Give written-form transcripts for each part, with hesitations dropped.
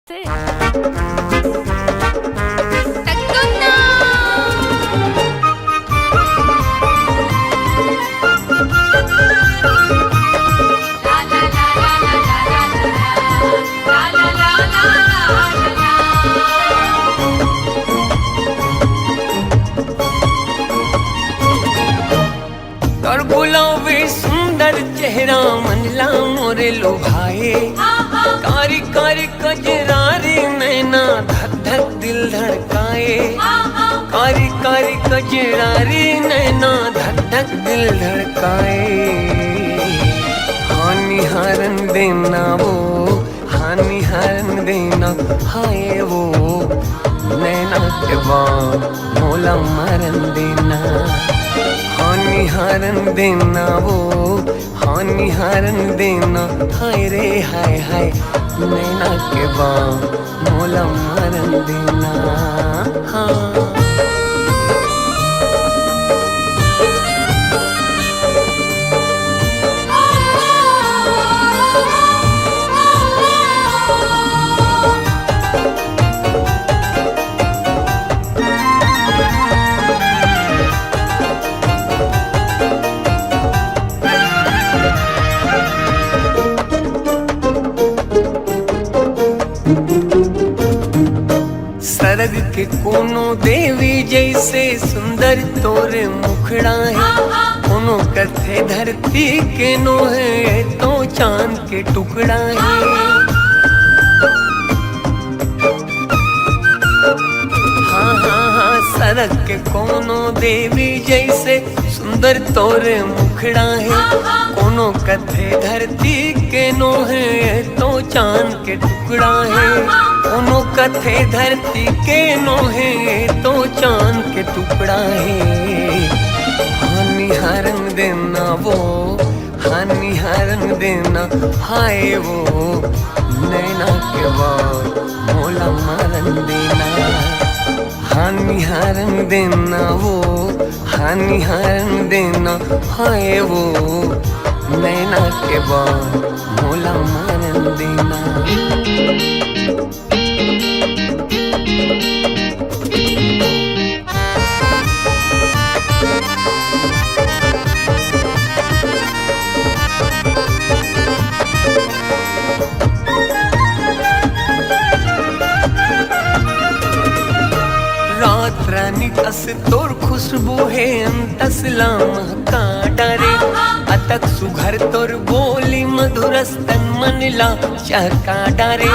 Sí. तोर गुलाबी सुंदर चेहरा मनला मोरे लुभाए, कारी कारी कजरारी नैना धक धक दिल धड़काए, कारी कारी कजरारी नैना धक धक दिल धड़काए। हानि हारन देना वो, हानि हारन देना हाय वो, नैना के बाद मोला मारन देना। हानि हारन देना वो, हानि हारन देना हाय रे हाय हाय, नैना के बाद मोला मारन देना। हाँ सरग के कोनो देवी जैसे सुंदर तोरे मुखड़ा है, कोनो कथे धरती के नो है तो चांद के टुकड़ा है। हाँ हाँ हाँ सरग के कोनो देवी जैसे सुंदर तोरे मुखड़ा है, कोनो कथे धरती के नो है तो चांद के टुकड़ा है। कोनो कथे धरती के नो है तो चांद के टुकड़ा है। हानि हारन देना वो, हानि हारन देना हाय वो, नैना के बाद मोला मारन देना। हानि हारन देना वो, हानि हारन देना हाय वो, नैना के बाद मोला मारन देना। रात रानी कस तोर खुशबू है अंतसला महका डरे, अतक सुघर तोर बोली मधुरस्तन मनला चहका डरे।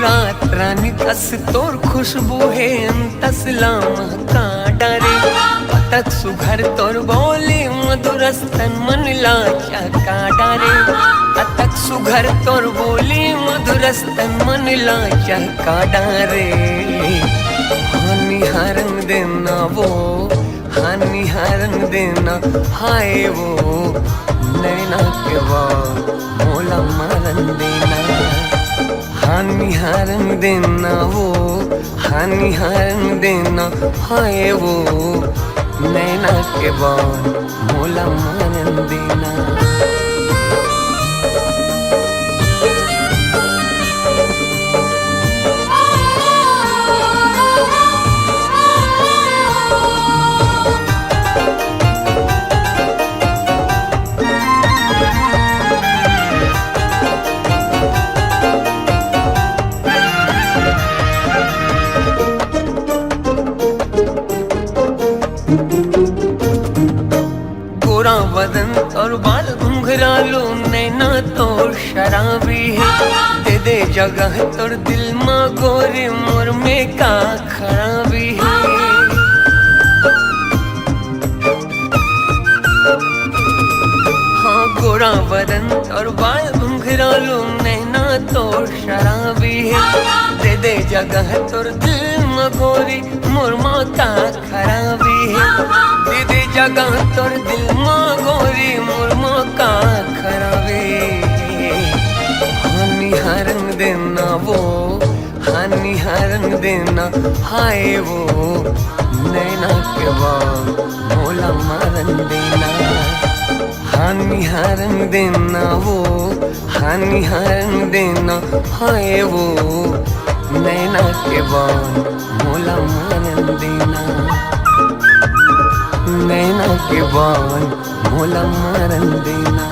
रात रानी कस तोर खुशबू है अंतसला महका डरे, अतक सुघर तोर बोली मधुरस्तन मनला चहका डरे। अतक सुघर तोर बोली मधुरस्तन मनला चहका डारे। हानि हारन देना वो, हानि हारन देना हाय वो, नैना के बाद मोला मारन देना। हानि हारन देना वो, हानि हारन देना हाय वो, नैना के बाद मोला मारन देना। गोरा बदन और बाल घुंघरालू नैना तो शराबी है, दे दे जगह तोर दिल माँ गोरे मोर में का खराबी है। हाँ गोरा बदन और बाल घुंघरालू नैना तो शराबी है, दे दे जगह तोर दिल माँ गोरी मोर माँ का खराबी है। दे दे जगह तोर दिल माँ गोरी मोर माँ का खराबी। हानि हारन देना वो, हानि हारन देना हाय वो, नैना के बाद मोला मारन देना। हानिहारन देना वो, हानिहारन देना है वो, नैना के बान मोला मारन देना, नैना के बान मोला मारन देना,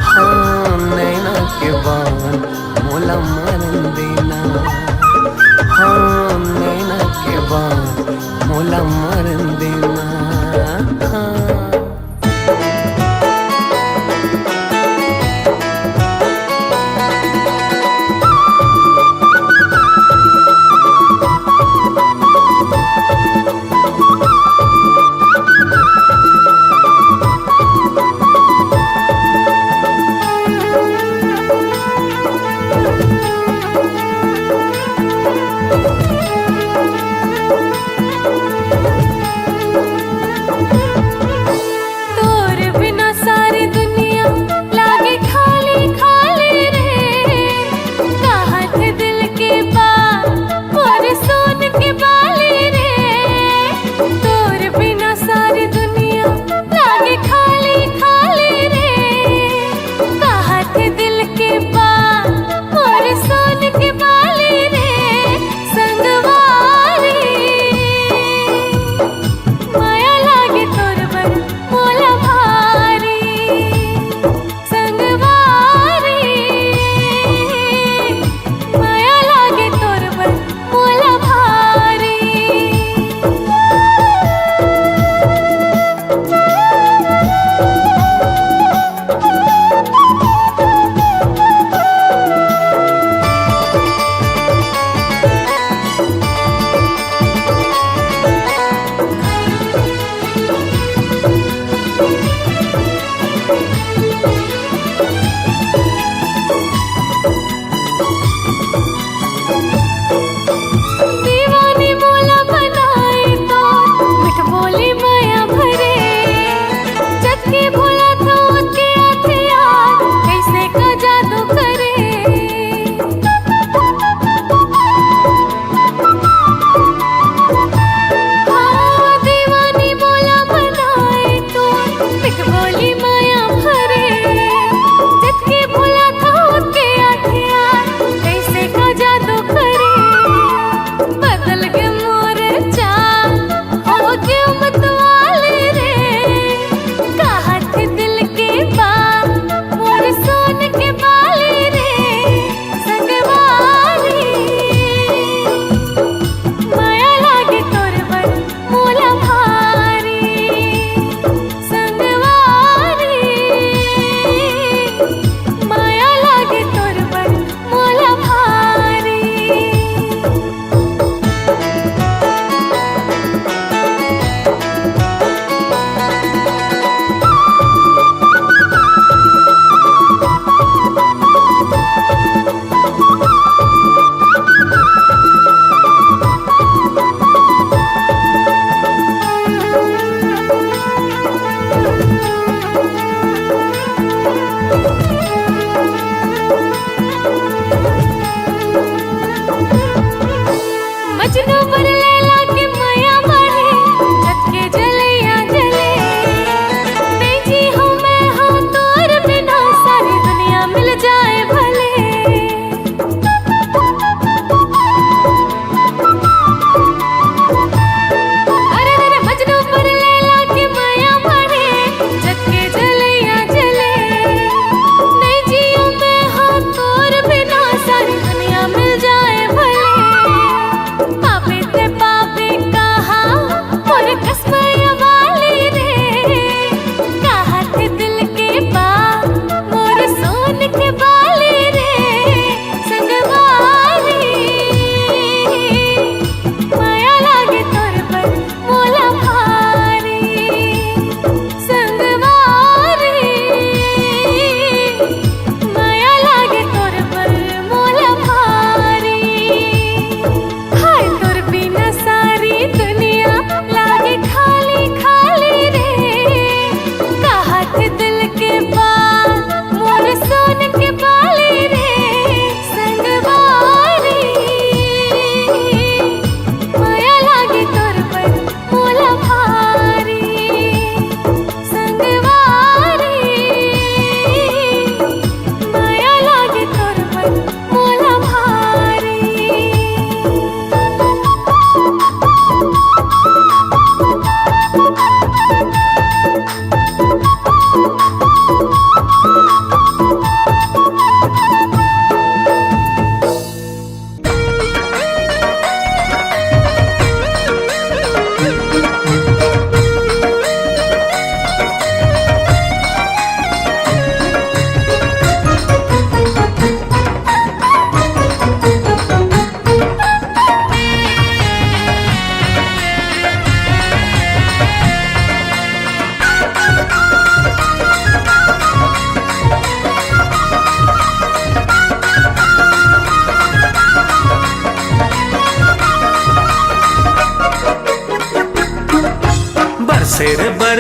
हाँ नैना के बान मोला मारन देना, हाँ नैना के बान मोला मारन देना, हाँ।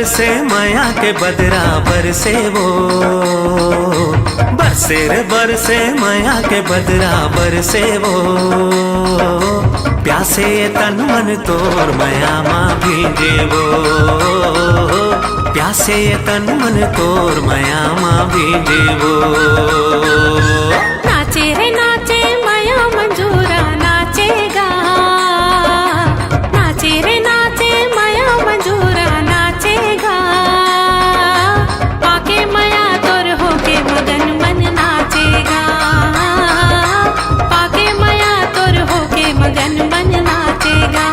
बरसे माया के बदरा बरसे वो, बरसे रे बरसे माया के बदरा बरसे वो। प्यासे तन मन तोर माया माँ भीगे वो, प्यासे तन मन तोर माया माँ भीगे वो। नाचे रे नाचे माया मंजूरा नाचेगा, नाचे रे नाचे माया मंजूरा नाचेगा। पाके माया तोर होके मगन मन नाचेगा, पाके माया तोर होके मगन मन नाचेगा।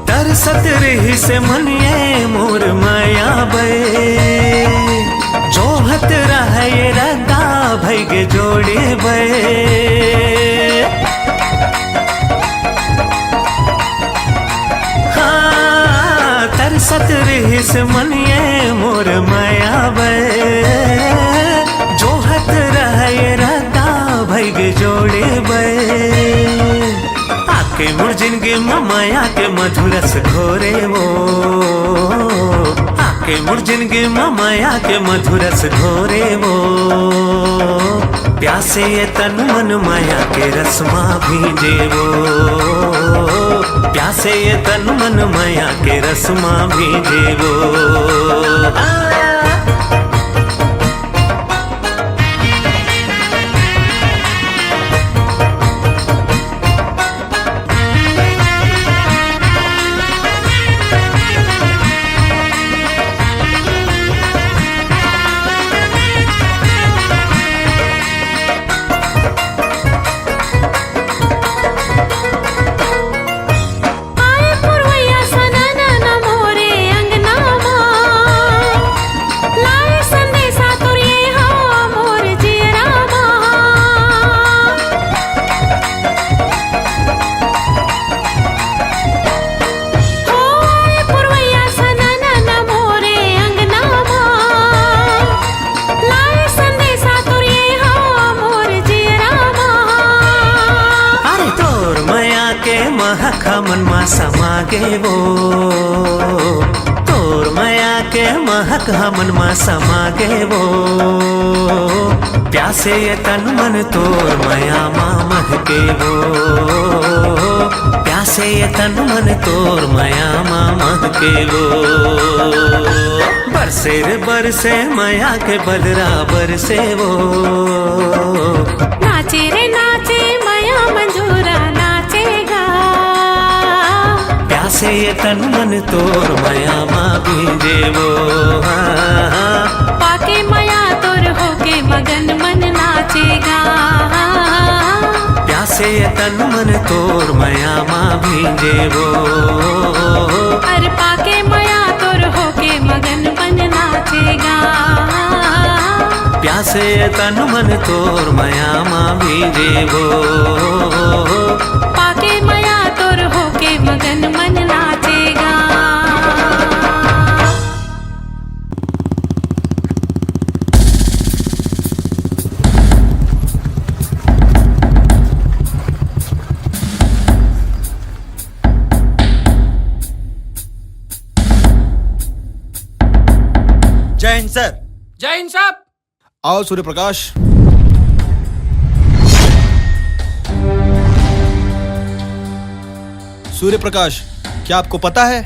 तरसत रही से मनिए मोर माया बे, जोहत रहे ये रदा भैगे जोड़े बे। हाँ तरसत रही से मनिए मोर माया बे, जोहत रहे ये रदा भैगे जोड़े बे। आके मुड़ जिंदगी में माया के मधुरस घोरे वो, आके मुड़ जिंदगी में माया के मधुरस घोरे वो। प्यासे ये तन मन माया के रसमा भीजे वो, प्यासे ये तन मन माया के रसमा भीजे वो। मन मा समागे वो, तोर माया के महक हमन मा समागे वो। प्यासे ये तन मन तोर माया मा महके वो, प्यासे ये तन मन तोर माया मा महके वो। बरसे रे बरसे माया के बदरा बरसे वो, नाचे रे नाचे माया मंजूरा नाचेगा। प्यासे ये तन मन तोर माया माँ भीजे वो, पाके माया तोर होके मगन मन नाचेगा। प्यासे ये तन मन तोर माया माँ भीजे वो, अरे पाके माया तोर होके मगन मन नाचेगा। प्यासे ये तन मन तोर माया माँ भीजे वो, पाके माया तोर होके मगन मन नाचेगा। जय हिंद सर। जय हिंद साहब। आओ सूर्य प्रकाश। सूर्य प्रकाश, क्या आपको पता है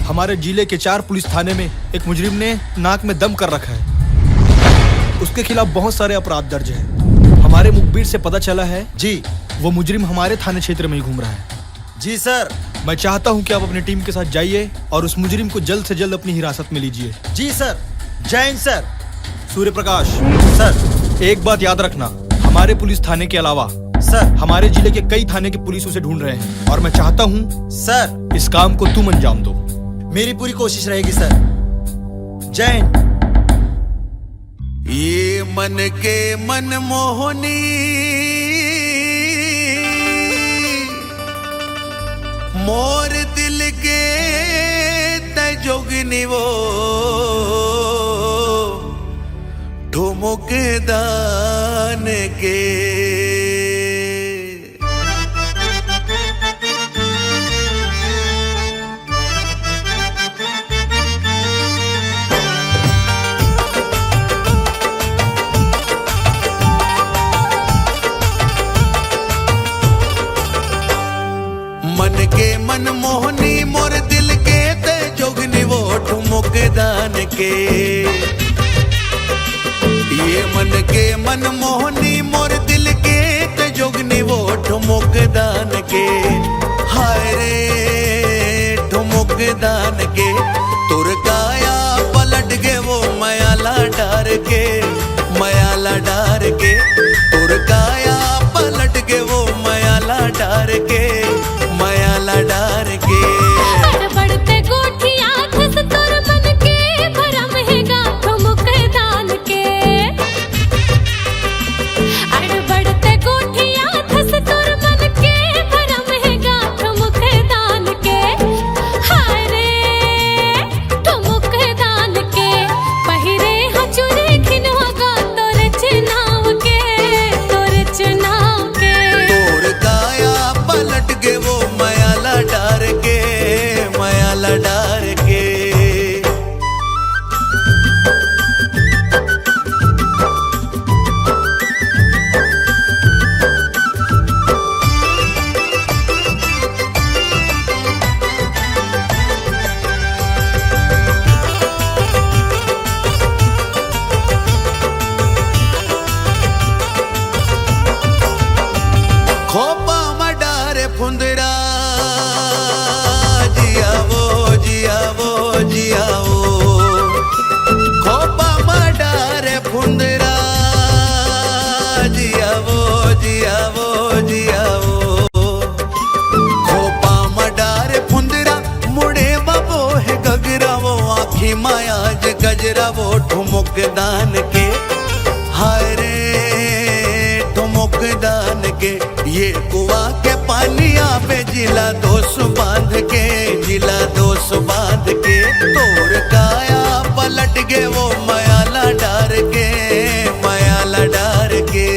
हमारे जिले के 4 पुलिस थाने में एक मुजरिम ने नाक में दम कर रखा है। उसके खिलाफ बहुत सारे अपराध दर्ज हैं। हमारे मुखबिर से पता चला है जी वो मुजरिम हमारे थाने क्षेत्र में ही घूम रहा है। जी सर। मैं चाहता हूं कि आप अपनी टीम के साथ जाइए और उस मुजरिम को जल्द से जल्द अपनी हिरासत में लीजिए। जी सर। जय हिंद सर। सूर्य प्रकाश सर, एक बात याद रखना, हमारे पुलिस थाने के अलावा सर हमारे जिले के कई थाने के पुलिस उसे ढूंढ रहे हैं और मैं चाहता हूँ सर इस काम को तुम अंजाम दो। मेरी पूरी कोशिश रहेगी सर। जैन। ये मन के मन मोहनी मोर दिल के तजोगनी वो ठुमुक दान के। मन के मन मोहनी मोर दिल के ते जोगनी वो ठुमुक दान के। ये मन के मन मोहनी मोर दिल के ते जोगनी वो ठुमुक दान के। हाय रे ठुमुक दान के तुर काया पलट के वो मयाला डार के, मयाला डार के तुर काया पलट के वो मयाला डार के, मयाला डार के। बढ़ते गोठिया धस तोर मन के भरम है गाँठ मुख दान के। बढ़ते गोठिया धस तोर मन के भरम है गाँठ मुख दान के। हाय रे ठुमुक दान के पहिरे हचुरे खिनवा गा तोर चुनाव के, तोर चुनाव के। तोर काया पलट के वो मयाला डार के, मयाला डार के। खोपा मडारे फुंदरा जियावो जियावो जियावो। खोपा मडारे फुंदरा जियावो जियावो जियावो। खोपा मडारे फुंदरा मुड़े बबो है गगरा वो आँखी मायाज गजरा वो ठुमुक दान के। हाय रे ठुमुक दान के ये कुआ के पानिया पे जिला दोष बांध के, जिला दोष बांध के तोर काया पलट के वो मयाला डार के, मयाला डार के।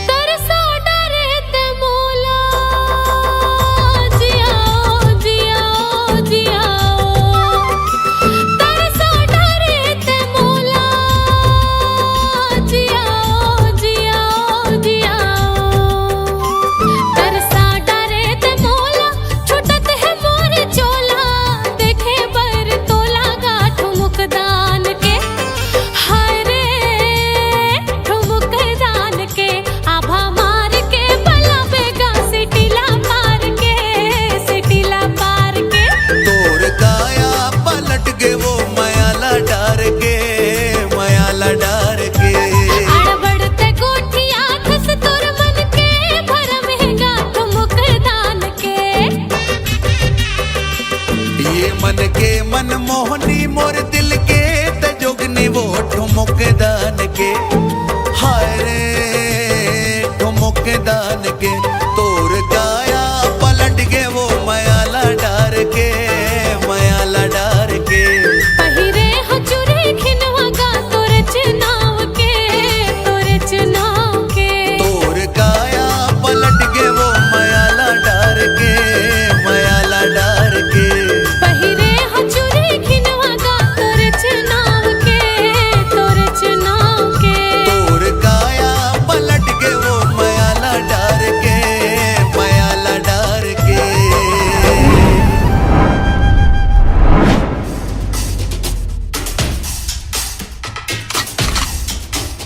तरसा डरे ते मोला जियाओ जियाओ जियाओ। तरसा डरे ते मोला जियाओ जियाओ जियाओ। तरसा डरे ते मोला छुटत है मोर चोला देखे बर तोला गाँठ मुख दान के। हाय रे ठुमुक दान के आभा मार के बला बेगा सिटिला पार के, सिटिला पार के। तोर काया पलट के वो मयाला डार के, मयाला डार के। बढ़ते गोठिया धस तोर मन के भरम है गाँठ मुख दान के। ये मन के मन मोहनी मोर दिल के तजोगनी वो ठुमुक दान के। हाय रे ठुमुक दान के तोर काया पलट के वो मयाला डार के, मयाला डार के। पहिरे हचुरे खिनवा गा तोर चुनाव के, तोर चुनाव के। तोर काया पलट के वो मयाला डार के, मयाला डार के। पहिरे हचुरे खिनवा गा तोर चुनाव के, तोर चुनाव के। तोर काया पलट के वो मयाला डार के, मयाला डार के।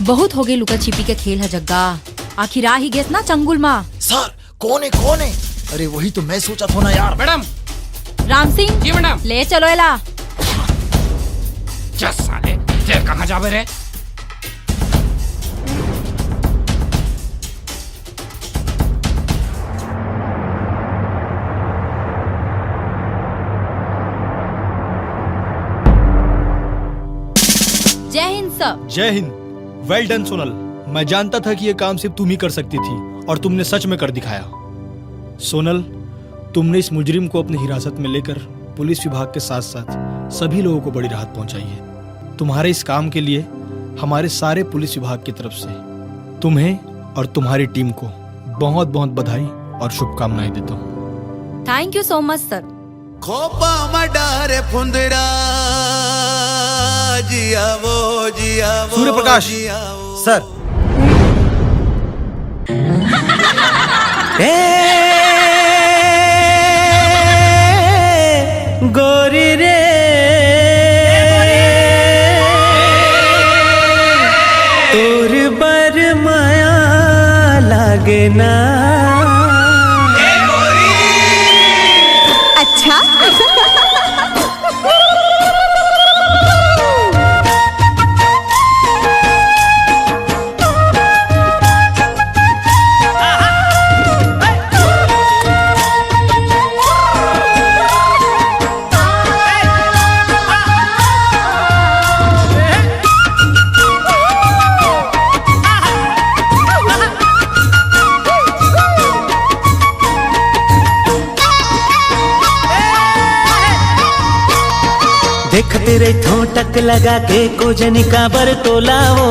बहुत हो गई लुका छिपी के खेल है जग्गा। आखिर आ ही गेस ना चंगुल माँ। सर कौन है कौन है? अरे वही तो मैं सोचा था ना यार। मैडम। राम सिंह जी मैडम। ले चलो एला। कहाँ जावे रे? जय हिंद सर। जय हिंद। वेल डन सोनल। मैं जानता था कि यह काम सिर्फ तुम ही कर सकती थी और तुमने सच में कर दिखाया। सोनल, तुमने इस मुजरिम को अपनी हिरासत में लेकर पुलिस विभाग के साथ साथ सभी लोगों को बड़ी राहत पहुंचाई है। तुम्हारे इस काम के लिए हमारे सारे पुलिस विभाग की तरफ से तुम्हें और तुम्हारी टीम को बहुत बहुत बधाई और शुभकामनाएं देता हूँ। थैंक यू सो मच सर। खोपा मडारे फुंदरा जिया वो सूर्य प्रकाश। सर। गोरी रे तोर बर माया लागे ना। अच्छा देख तेरे ठोटक लगा के कोजनी का बरतोलाओ।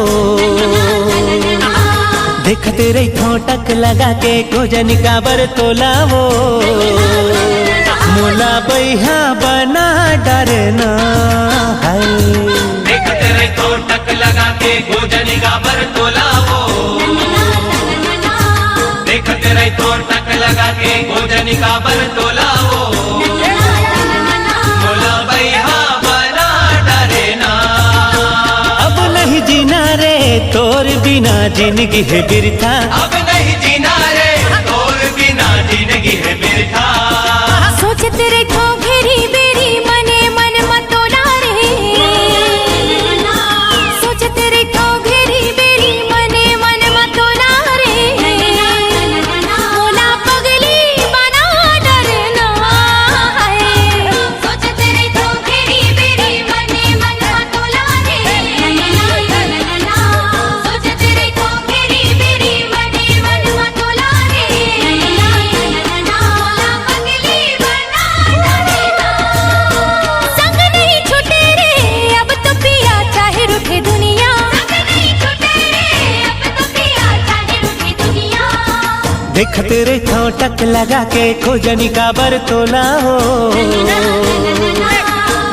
देख तेरे ठोटक लगा के कोजनी का बरतोलाओ। मोला बैहा बना डरना है। देख तेरे ठोटक लगा के कोजनी का बरतोलाओ। देख तेरे ठोटक लगा के कोजनी का बरतोलाओ। मोला बैहा जीना रे तोर बिना जिंदगी है बिरथा। अब नहीं जीना रे तोर बिना जिंदगी है बिरथा। सोच तेरे को घेरी बेरी मने मन मतोला रे। सोच तेरे को घेरी बेरी मने मन मतोला रे। मोला पगली बना डरना है। सोच तेरे को घेरी बेरी मने मन मतोला रे। सोच तेरे को घेरी बेरी मने मन मतोला रे। मोला पगली बना डरना। संग नहीं छूटे रे अब तो पिया चाहे रूठे दुनिया। संग नहीं छूटे रे अब तो पिया चाहे रूठे दुनिया। देख तेरे ठोटक लगा के खोजनी का बरतोला हो।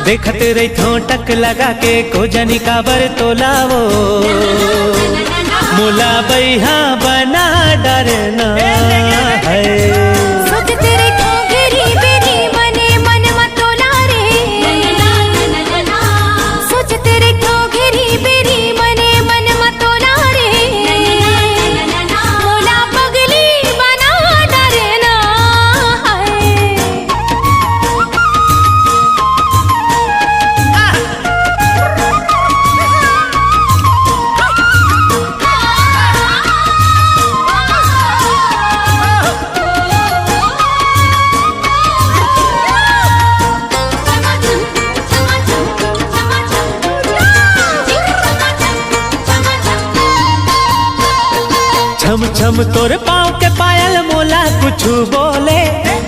देख तेरे ठोटक लगा के खोजनी का बरतोला हो। मोला बैहा बना डरना है। सोच तेरे को घेरी बेरी मने मन मतोला रे। सोच तेरे को घेरी बेरी मने मन मतोला रे। मोला पगली बना डरना है। छम छम तोर पाँव के पायल मोला कुछ बोले।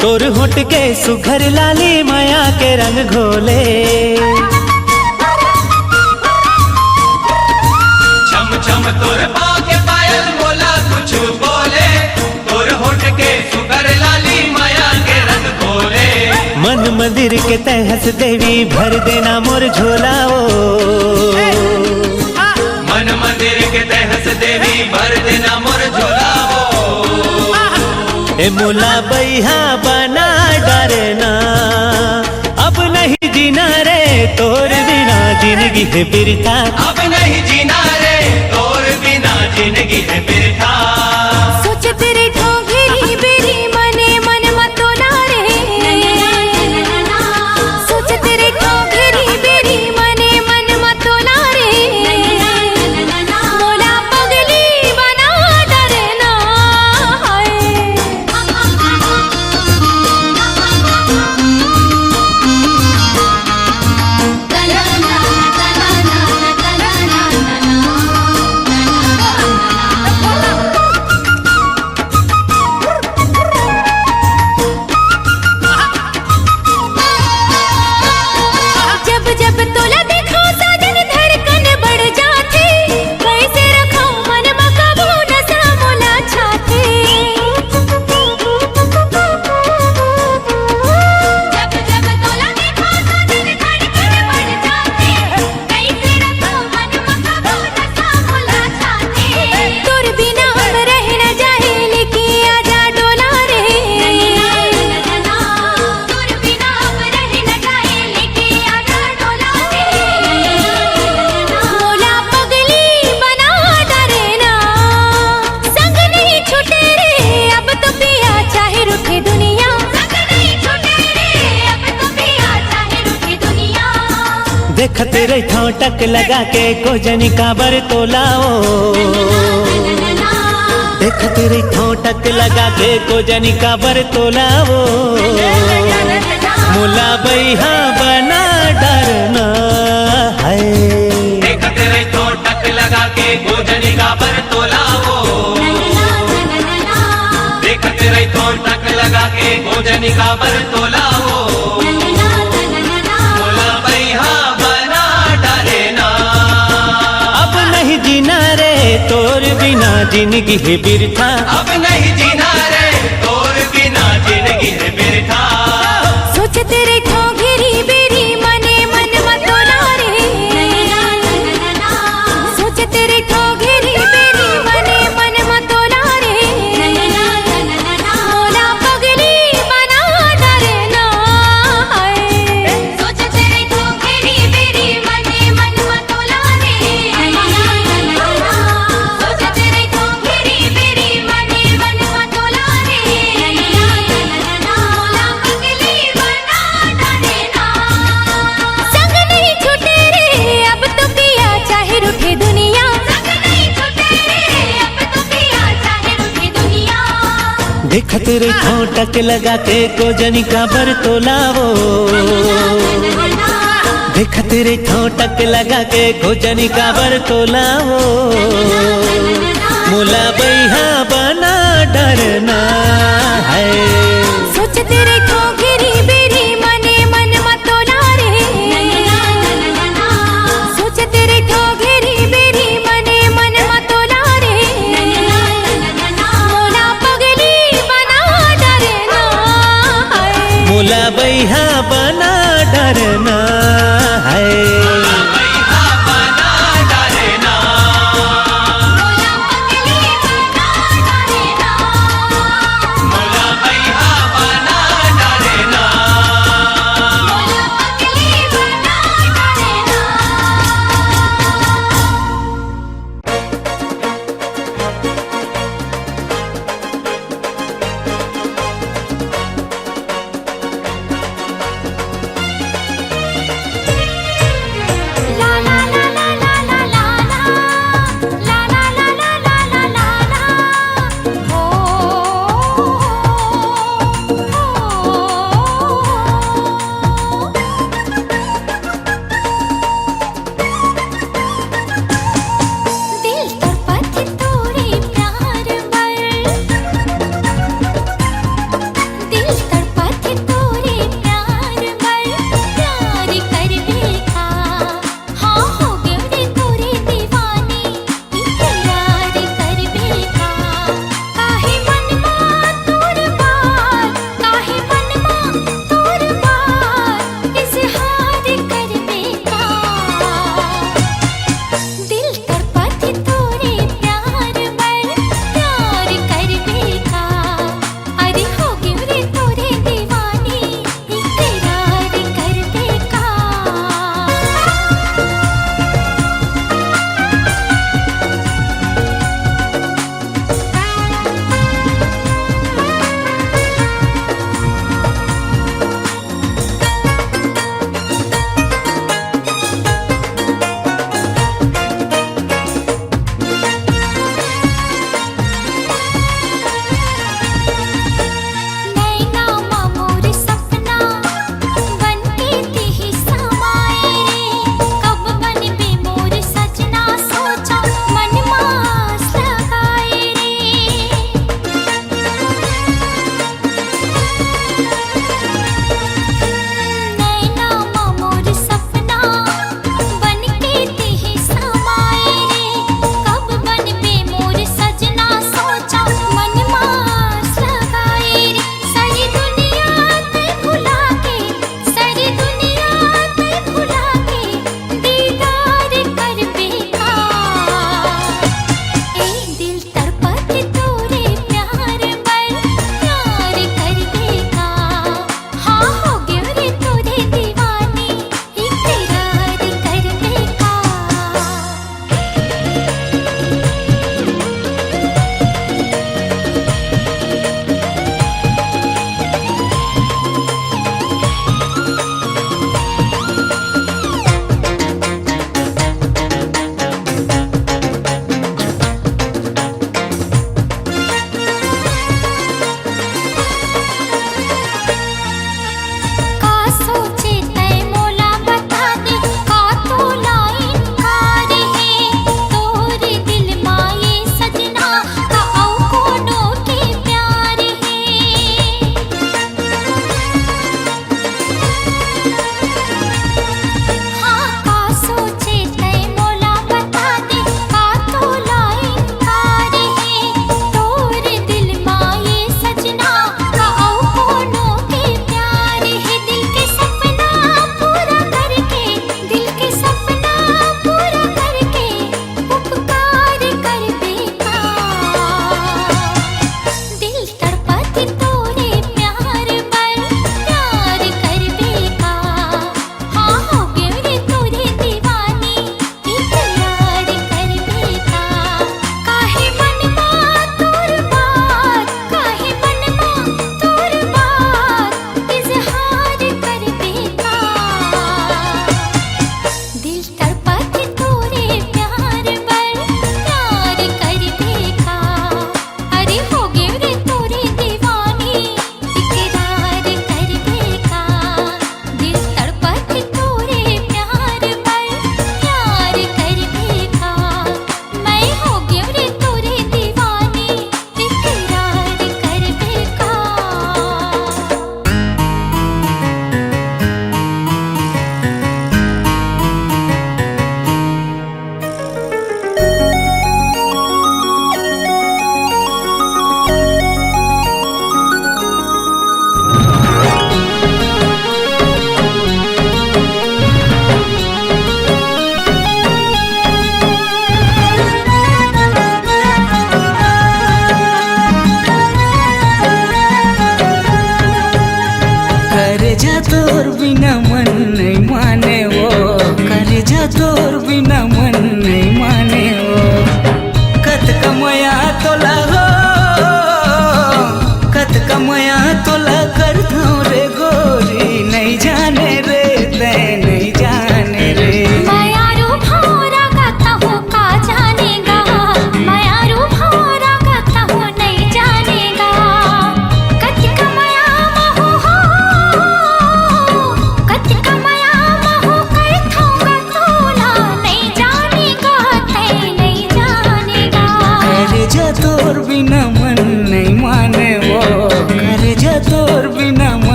तोर होठ के सुघर लाली माया के रंग घोले। छम छम तोर पाँव के पायल मोला कुछ बोले। तोर होठ के सुगर लाली माया के रंग घोले। मन मंदिर के तहस देवी भर देना मोर झोलाओ। मन मंदिर के तहस देवी भर देना मोर झोलाओ। ए मोला बैहा बना डरना। अब नहीं जीना रे तोर बिना जिंदगी है बिरथा। अब नहीं जीना रे तोर बिना जिंदगी है बिरथा। सोच तेरे को घेरी बेरी मने मन मतोला रे। सोच तेरे को घेरी बेरी मने मन मतोला रे। देखते रही ठोटक लगा के कोजनी काबर तोलाओ देखते रही ठोटक लगा के कोजनी काबर तोलाओ मोला बैहा बना डरना है देखते रही ठोटक लगा के गोजनी का पर तोलाओ देखते रही ठोटक लगा के गोजनी का पर तोलाओ मोला बैहा बना डरेना अब नहीं जीना रे तोर बिना जिंदगी है बिरथा अब नहीं जीना रे तोर बिना जिंदगी है बिरथा सोच तेरे ठोगेरी बेरी मने मन मतोला रे सोच तेरे ठोगेरी बेरी मने मन मतोला रे मोला पगली बना डरना है सोच तेरे ठोगेरी बेरी मने मन मतोला रे सोच तेरे ठोगेरी बेरी मने मन मतोला रे मोला पगली बना डरना संग नहीं छूटे रे अब तो पिया चाहे रूठे दुनिया संग नहीं छूटे रे अब तो पिया चाहे रूठे दुनिया देखते रही ठोटक लगा के कोजनी काबर तोलाओ देखते रही ठोटक लगा के कोजनी काबर तोलाओ मोला बैहा बना डरना है सोच तेरे ठोगेरी बेरी मने मन मतोला रे सोच तेरे ठोगेरी बेरी मने मन मतोला रे मोला पगली बना डरना है मोला बैहा बना डरना है बैहा बना डरेना मोला पगली बना डरना मोला बैहा बना डरेना मोला पगली बना डरना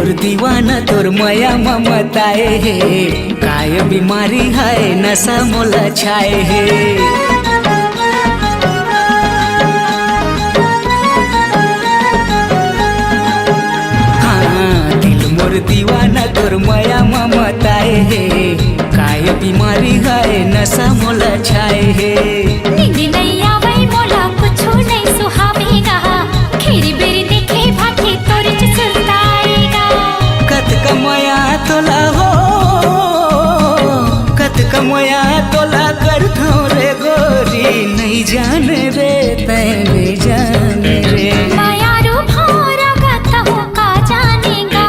मोर दीवाना तोर माया ममताए हे काय बीमारी है नशा मोला छाए हे हाँ दिल मोर दीवाना तोर माया ममताए हे काय बीमारी है नशा मोला छाए हे नींद नहीं आवे मोला कुछ नहीं सुहावेगा खीरी बेरी देखे भाखे तोरे च सुलताएगा कत कमाया तोला हो कत कमाया तोला कर रे गोरी नहीं जाने रे तै नहीं जाने रे मायारू भौरा गाता हूँ का जानेगा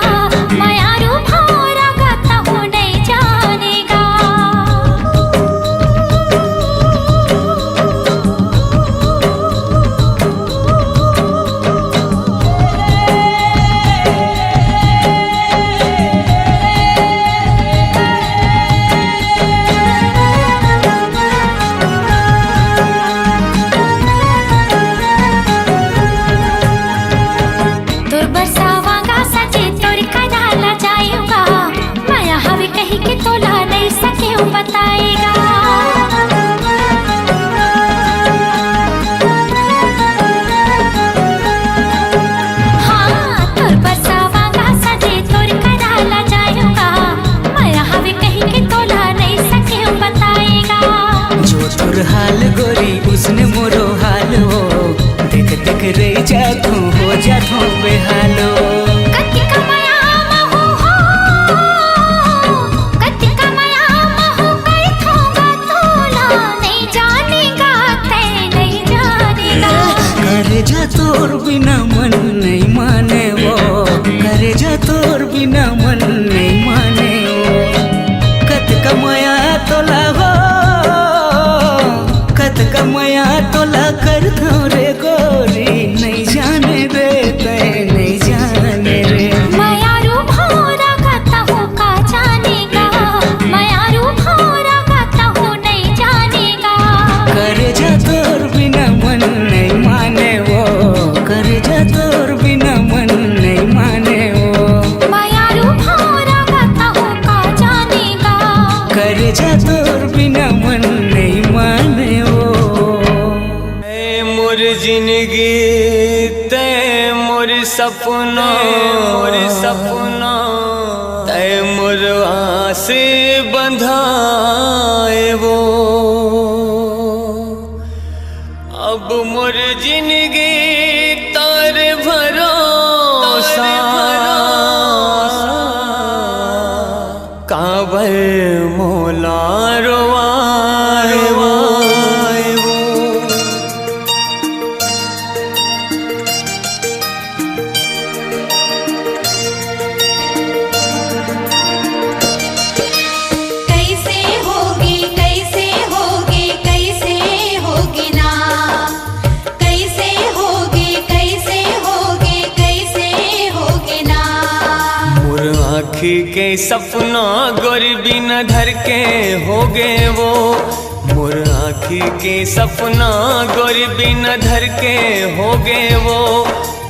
मायारू भौरा गाता हूँ नहीं जानेगा तोर बरसावांगा सजे तोर कदाला जाएगा माया हवे कहीं के तोला नहीं सके बताएगा हाँ तोर बरसावांगा सजे तोर कदाला जाएगा माया हवे कहीं के तोला नहीं सके बताएगा जो तोर हाल गोरी उसने मोरो हाल हो देख देख रही जातू हो जातू बेहालो कत्ती का माया महू हो कत्ती का माया महू कई थोगा तोला नहीं जानेगा तै नहीं जानेगा करे जा तोर बिना मन नहीं माने वो करे जा तोर बिना मन नहीं माने वो कत कमाया तोला हो कत कमाया तोला कर रे गोरी नहीं जाने रे तै नहीं जाने रे मायारू भौरा गाता हूँ का जानेगा मायारू भौरा गाता हूँ नहीं जानेगा करे जा तोर बिना मन नहीं माने वो करे जा तोर बिना मन नहीं माने वो मायारू भौरा गाता हूँ का जानेगा करे जा तोर बिना मन नहीं माने वो ऐ मोर जिंदगी तै मोर सपना तै मोर आस बंधाए वो अब मोर जिंदगी तार भरोसा काबर मोला रोवाए वो कैसे होगी कैसे होगी कैसे होगी ना कैसे होगी कैसे होगी कैसे होगी ना मोर आँखी के सपना गोर बिना धर के हो गए वो मोर आँखी के सपना गोर बिना धर के हो गए वो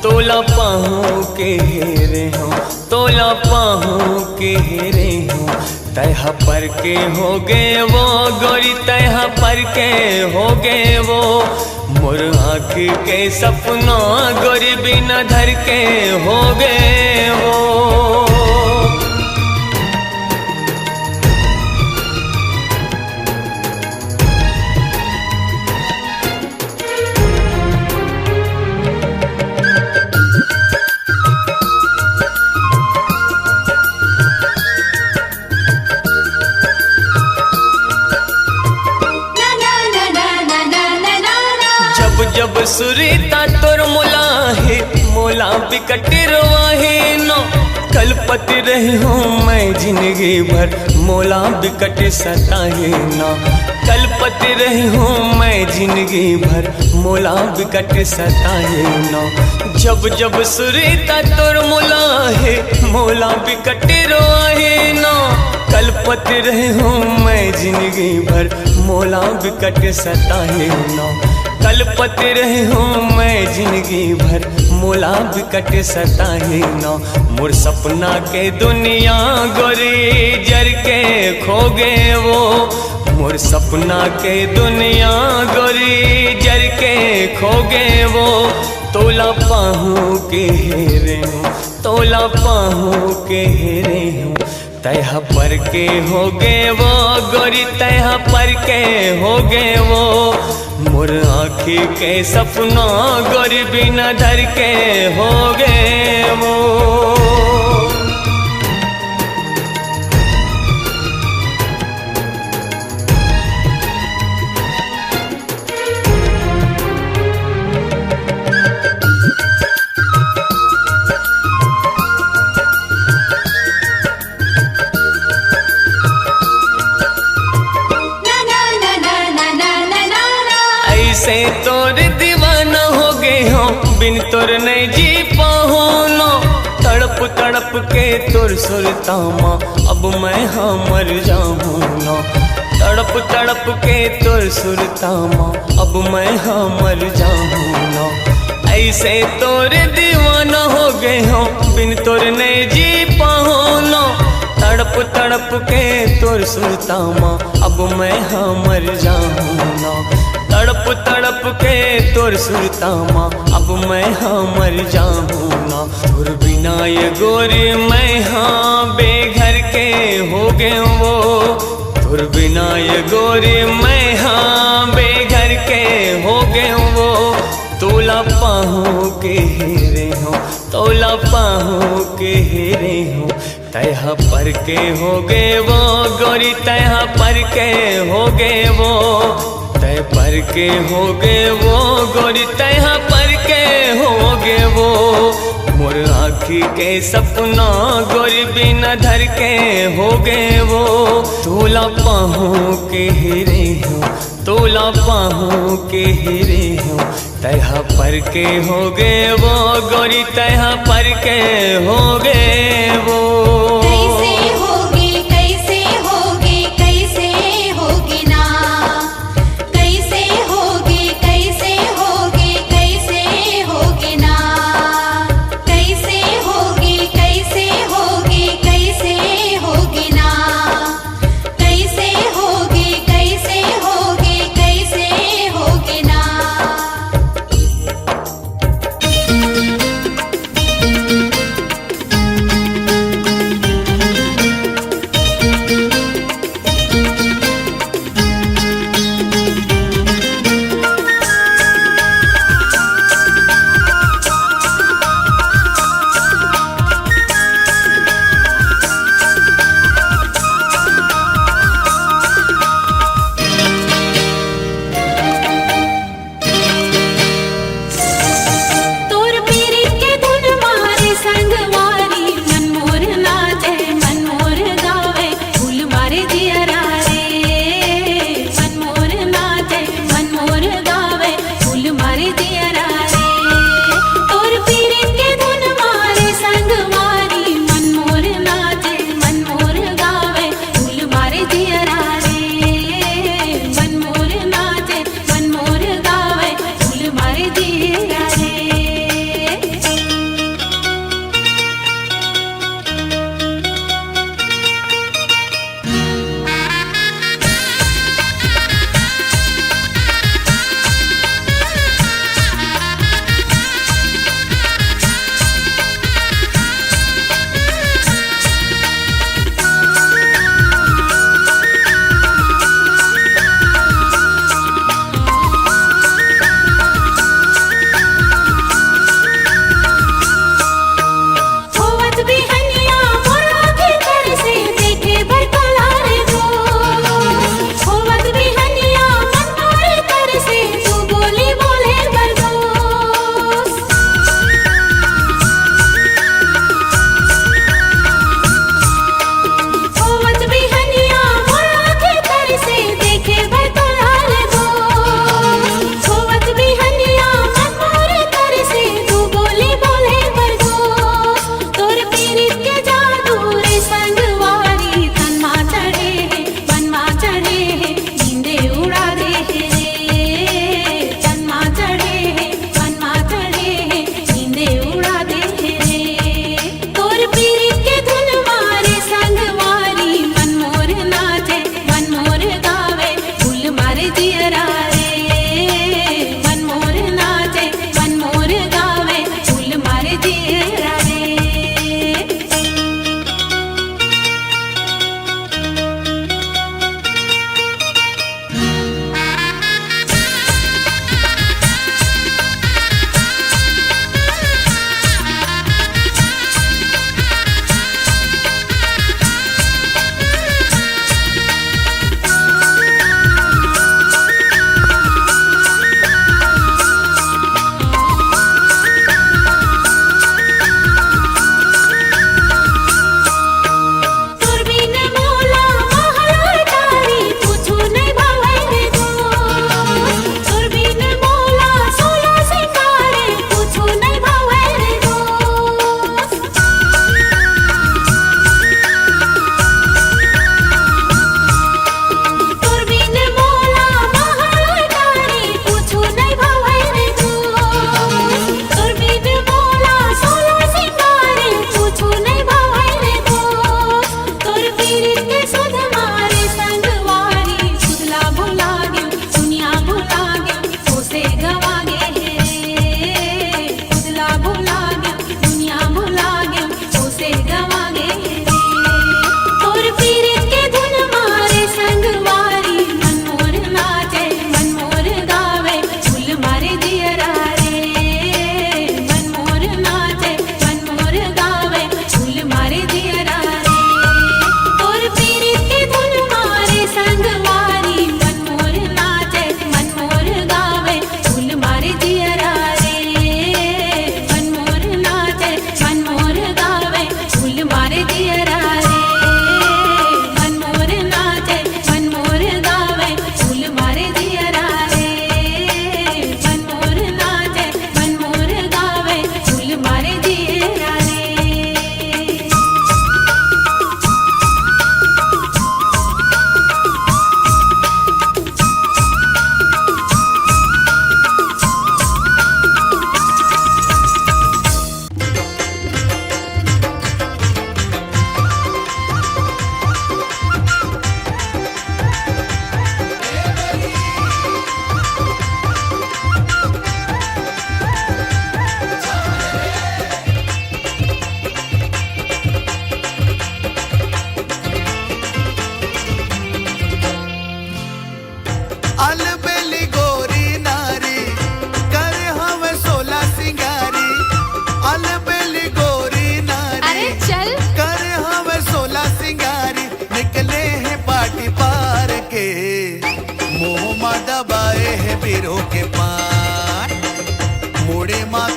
तोला पाहू के हेरे हो तोला पाहू के हेरे हो तह पर के हो गए वो गोरी तह पर के हो गए वो मोर आँखी के सपना गोरी बिना धर के हो गए वो ना ना ना ना ना ना ना ना ना जब जब सुरीता तोर मोला बिकट रोवाहे नो कलपत रही हूँ मैं जिंदगी भर मोला बिकट सताए ना कलपत रही हूँ मैं जिंदगी भर मोला बिकट सताए ना जब जब सुरीता तोर मोला बिकट रोवाहे ना कलपत रही हूँ मैं जिंदगी भर मोला बिकट सताए ना कलपत रही हूँ मैं जिंदगी भर, मोला बिकट सताही न। मोर सपना के दुनिया गोरी जर के खो गए वो, मोर सपना के दुनिया गोरी जर के खो गए वो। तोला पाहू के हेरे हूँ, तोला पाहू के हेरे हूँ, तह पर के हो गए वो गोरी, तह पर के हो गए वो। मोर आँखी के सपना गोरी बिना धर के हो गए वो। ऐसे तोर दीवाना हो गए हो, बिन तोर नहीं जी पाहो नो। तड़प तड़प के तोर सुरतामा, अब मैं हाँ मर जाऊँ नो। तड़प तड़प के तोर सुरतामा, अब मैं हाँ मर जाऊँ नो। ऐसे तोर दीवाना हो गए हो, बिन तोर नहीं जी पाहो नो। तड़प तड़प के तोर सुरतामा, अब मैं हाँ मर जाऊँ नो। तड़प तड़प के तोर सुरतामा, अब मैं हाँ मर जाऊँ ना। तोर बिना ये गोरी मैं हाँ बेघर के हो गए वो, तोर बिना ये गोरी मैं हाँ बेघर के हो गए वो। तोला पाहू के हेरे हो, तोला पाहू के हेरे हो, तह पर के हो गए वो गोरी, तह पर के हो गए वो। तय पर के हो गए वो गोरी, तय पर के हो गए वो। मोर आँखी के सपना गोरी बिना धर के हो गए वो। तोला पाहू के हेरे हो, तोला पाहू के हेरे हो, तह पर के हो गए वो गोरी, तह पर के हो गए वो। कैसे होगी, कैसे होगी, कैसे होगी ना। कैसे होगी, कैसे होगी, कैसे होगी ना। कैसे होगी, कैसे होगी, कैसे होगी ना। कैसे होगी, कैसे होगी, कैसे होगी ना।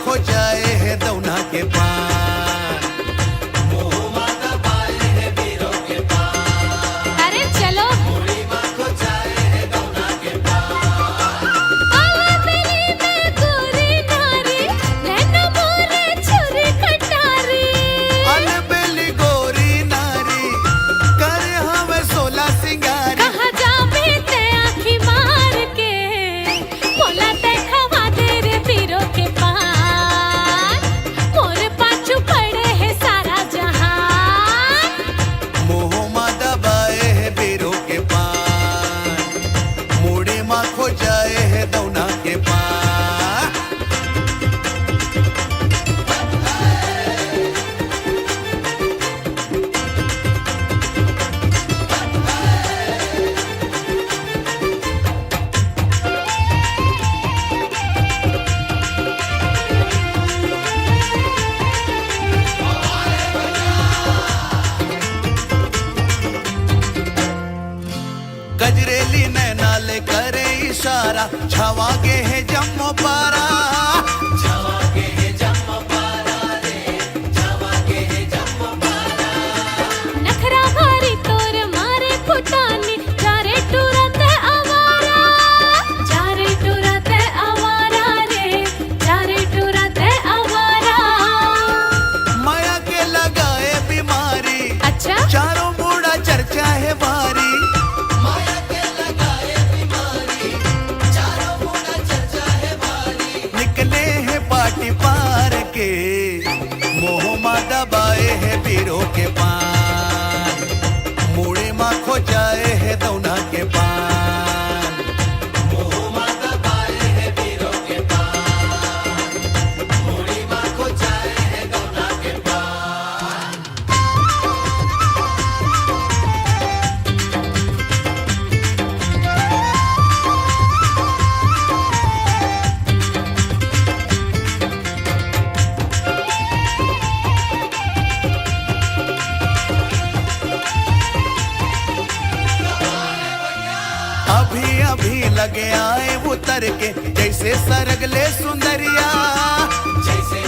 खो जाए है दौना के पान मोह माँ दबाए है वीरों के पान अरे चलो मुड़ी माँ खो जाए है दौना के पान अलबेली में गोरी नारी नैना मोरे छुरी कटारी अलबेली गोरी नारी करे हमें 16 सिंगारी कहाँ जावे ते आँखी मार के मोला ते खवा दे रे पीरो के पान मोर पाछू पड़े है सारा जहान मोह माँ दबाए है वीरों के पान मुड़ी माँ खो जाए है दौना के पान गजरेली नैनाले करे इशारा छावा गे है जम्मो पारा छावा गे है जम्मो पारा रे छावा गे है जम्मो पारा नखरा भारी तोर मारे फुटानी जारे टूरते आवारा जारे टूरते आवारा रे जारे टूरते आवारा माया के लगाए बीमारी अच्छा चारों बूढ़ा चर्चा है भारी माया के लगाए बीमारी चारों बूढ़ा चर्चा है भारी निकले हैं पाटी पार के मोह माँ दबाए है वीरों के पान मुड़े माँ खो जाए है दौना के पान मोह माँ दबाए है वीरों के पान मुड़ी माँ खो जाए है दौना के पान अभी अभी लगे आए उतर के जैसे सरगले सुंदरिया जैसे